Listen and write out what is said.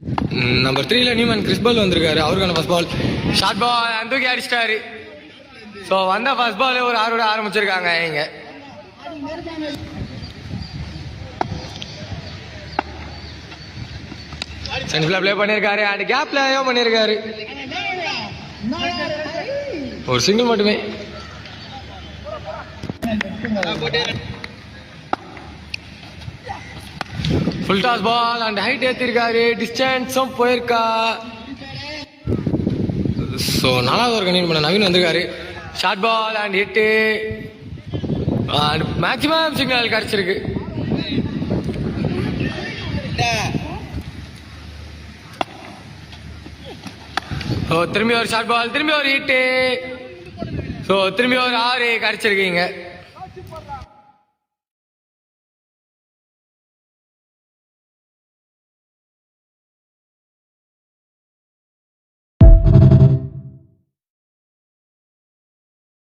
Number 3ல Neumann கிறிஸ்பால் வந்திருக்காரு. அவருக்கான first ball short ball தூக்கி அடிச்சிட்டாரு. ஸோ வந்த ஃபர்ஸ்ட் பால் ஒரு 6 விட ஆரம்பிச்சிருக்காங்க இங்க. சென்டர்ல ப்ளே பண்ணியிருக்காரு அண்ட் கேப்லயோ பண்ணியிருக்காரு. ஒரு சிங்கிள் மட்டுமே. Full toss ball and height ஏற்றிருக்காரு. டிஸ்டன்ஸும் போயிருக்கா. ஸோ 4வது ஒரு கண்டினியூ பண்ண நவீன் வந்திருக்காரு. Short ball and hit and maximum signal கிடைச்சிருக்கு. ஸோ திரும்பி ஒரு ஷார்ட் பால், திரும்பி ஒரு ஹிட்டு. ஸோ திரும்பி ஒரு 6 கிடைச்சிருக்கீங்க.